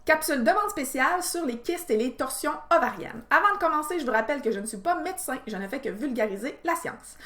Capsule demande spéciale sur les kystes et les torsions ovariennes. Avant de commencer, je vous rappelle que je ne suis pas médecin, je ne fais que vulgariser la science.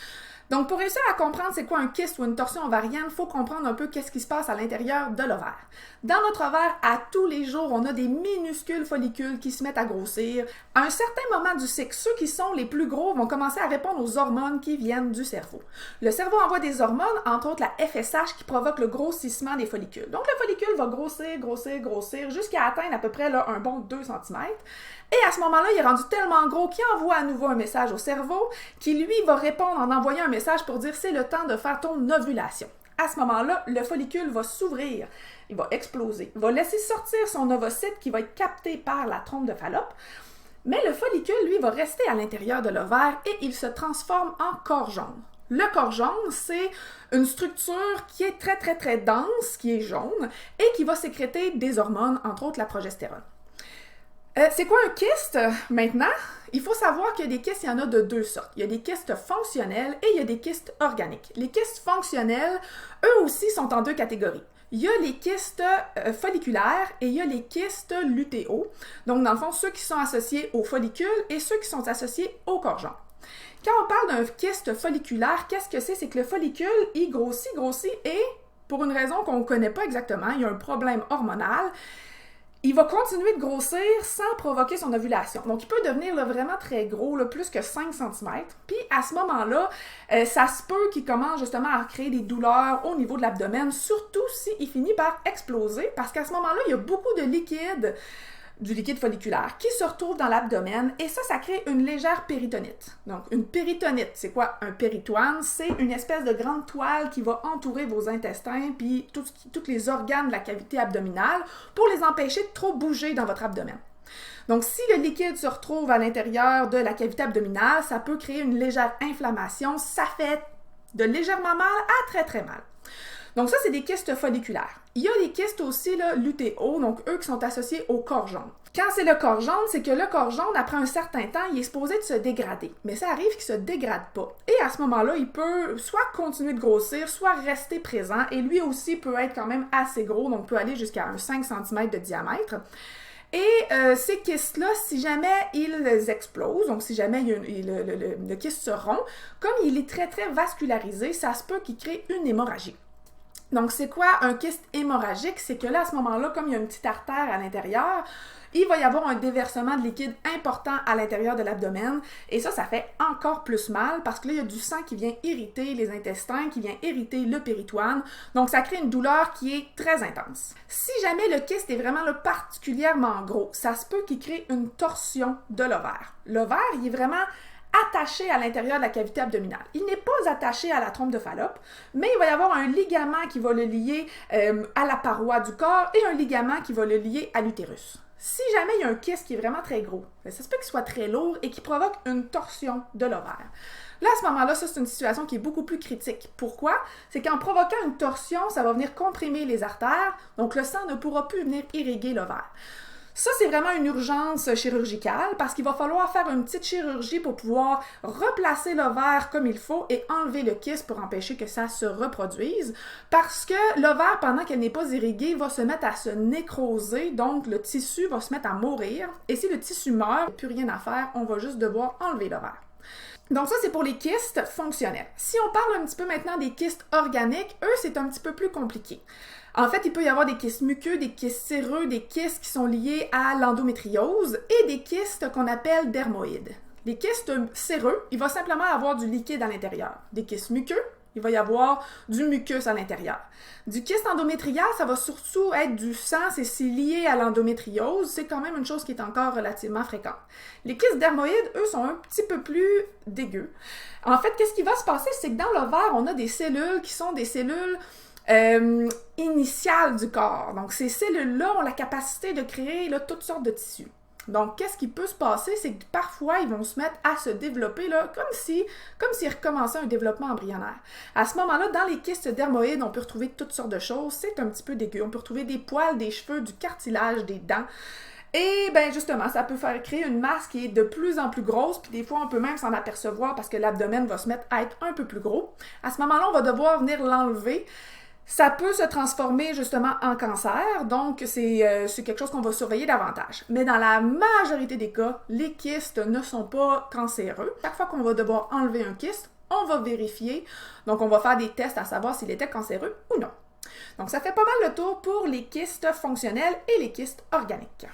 Donc, pour réussir à comprendre c'est quoi un kyste ou une torsion ovarienne, il faut comprendre un peu qu'est-ce qui se passe à l'intérieur de l'ovaire. Dans notre ovaire, à tous les jours, on a des minuscules follicules qui se mettent à grossir. À un certain moment du cycle, ceux qui sont les plus gros vont commencer à répondre aux hormones qui viennent du cerveau. Le cerveau envoie des hormones, entre autres la FSH, qui provoque le grossissement des follicules. Donc, le follicule va grossir, jusqu'à atteindre à peu près là, un bon 2 cm. Et à ce moment-là, il est rendu tellement gros qu'il envoie à nouveau un message au cerveau qui, lui, va répondre en envoyant un message pour dire « c'est le temps de faire ton ovulation ». À ce moment-là, le follicule va s'ouvrir, il va exploser, il va laisser sortir son ovocyte qui va être capté par la trompe de Fallope, mais le follicule, lui, va rester à l'intérieur de l'ovaire et il se transforme en corps jaune. Le corps jaune, c'est une structure qui est très dense, qui est jaune et qui va sécréter des hormones, entre autres la progestérone. C'est quoi un kyste? Maintenant, il faut savoir qu'il y a des kystes, il y en a de deux sortes. Il y a des kystes fonctionnels et il y a des kystes organiques. Les kystes fonctionnels, eux aussi, sont en deux catégories. Il y a les kystes folliculaires et il y a les kystes lutéaux. Donc, dans le fond, ceux qui sont associés aux follicules et ceux qui sont associés au corps jaune. Quand on parle d'un kyste folliculaire, qu'est-ce que c'est? C'est que le follicule, il grossit et, pour une raison qu'on ne connaît pas exactement, il y a un problème hormonal, il va continuer de grossir sans provoquer son ovulation. Donc, il peut devenir là, vraiment très gros, là, plus que 5 cm. Puis, à ce moment-là, ça se peut qu'il commence justement à créer des douleurs au niveau de l'abdomen, surtout s'il finit par exploser, parce qu'à ce moment-là, il y a beaucoup de liquide, du liquide folliculaire, qui se retrouve dans l'abdomen, et ça crée une légère péritonite. Donc, une péritonite, c'est quoi un péritoine? C'est une espèce de grande toile qui va entourer vos intestins, puis tous les organes de la cavité abdominale, pour les empêcher de trop bouger dans votre abdomen. Donc, si le liquide se retrouve à l'intérieur de la cavité abdominale, ça peut créer une légère inflammation, ça fait de légèrement mal à très mal. Donc ça, c'est des kystes folliculaires. Il y a les kystes aussi là, lutéaux, donc eux qui sont associés au corps jaune. Quand c'est le corps jaune, c'est que le corps jaune, après un certain temps, il est supposé de se dégrader. Mais ça arrive qu'il ne se dégrade pas. Et à ce moment-là, il peut soit continuer de grossir, soit rester présent. Et lui aussi peut être quand même assez gros, donc peut aller jusqu'à un 5 cm de diamètre. Et ces kystes-là, si jamais ils explosent, donc si jamais le kyste se rompt, comme il est très vascularisé, ça se peut qu'il crée une hémorragie. Donc, c'est quoi un kyste hémorragique? C'est que là, à ce moment-là, comme il y a une petite artère à l'intérieur, il va y avoir un déversement de liquide important à l'intérieur de l'abdomen. Et ça fait encore plus mal parce que là, il y a du sang qui vient irriter les intestins, qui vient irriter le péritoine. Donc, ça crée une douleur qui est très intense. Si jamais le kyste est vraiment là, particulièrement gros, ça se peut qu'il crée une torsion de l'ovaire. L'ovaire, il est vraiment attaché à l'intérieur de la cavité abdominale. Il n'est pas attaché à la trompe de Fallope, mais il va y avoir un ligament qui va le lier à la paroi du corps et un ligament qui va le lier à l'utérus. Si jamais il y a un kyste qui est vraiment très gros, ça se peut qu'il soit très lourd et qui provoque une torsion de l'ovaire. Là, à ce moment-là, ça, c'est une situation qui est beaucoup plus critique. Pourquoi? C'est qu'en provoquant une torsion, ça va venir comprimer les artères, donc le sang ne pourra plus venir irriguer l'ovaire. Ça, c'est vraiment une urgence chirurgicale parce qu'il va falloir faire une petite chirurgie pour pouvoir replacer l'ovaire comme il faut et enlever le kyste pour empêcher que ça se reproduise parce que l'ovaire, pendant qu'elle n'est pas irriguée, va se mettre à se nécroser, donc le tissu va se mettre à mourir et si le tissu meurt, il n'y a plus rien à faire, on va juste devoir enlever l'ovaire. Donc ça, c'est pour les kystes fonctionnels. Si on parle un petit peu maintenant des kystes organiques, eux, c'est un petit peu plus compliqué. En fait, il peut y avoir des kystes muqueux, des kystes séreux, des kystes qui sont liés à l'endométriose et des kystes qu'on appelle dermoïdes. Les kystes séreux, il va simplement avoir du liquide à l'intérieur. Des kystes muqueux, il va y avoir du mucus à l'intérieur. Du kyste endométrial, ça va surtout être du sang, c'est lié à l'endométriose, c'est quand même une chose qui est encore relativement fréquente. Les kystes dermoïdes, eux, sont un petit peu plus dégueux. En fait, qu'est-ce qui va se passer? C'est que dans l'ovaire, on a des cellules qui sont des cellules initiales du corps. Donc, ces cellules-là ont la capacité de créer là, toutes sortes de tissus. Donc, qu'est-ce qui peut se passer? C'est que parfois, ils vont se mettre à se développer là, comme s'ils recommençaient un développement embryonnaire. À ce moment-là, dans les kystes dermoïdes, on peut retrouver toutes sortes de choses. C'est un petit peu dégueu. On peut retrouver des poils, des cheveux, du cartilage, des dents. Et bien justement, ça peut faire créer une masse qui est de plus en plus grosse, puis des fois on peut même s'en apercevoir parce que l'abdomen va se mettre à être un peu plus gros. À ce moment-là, on va devoir venir l'enlever. Ça peut se transformer justement en cancer, donc c'est quelque chose qu'on va surveiller davantage. Mais dans la majorité des cas, les kystes ne sont pas cancéreux. Chaque fois qu'on va devoir enlever un kyste, on va vérifier. Donc on va faire des tests à savoir s'il était cancéreux ou non. Donc ça fait pas mal le tour pour les kystes fonctionnels et les kystes organiques.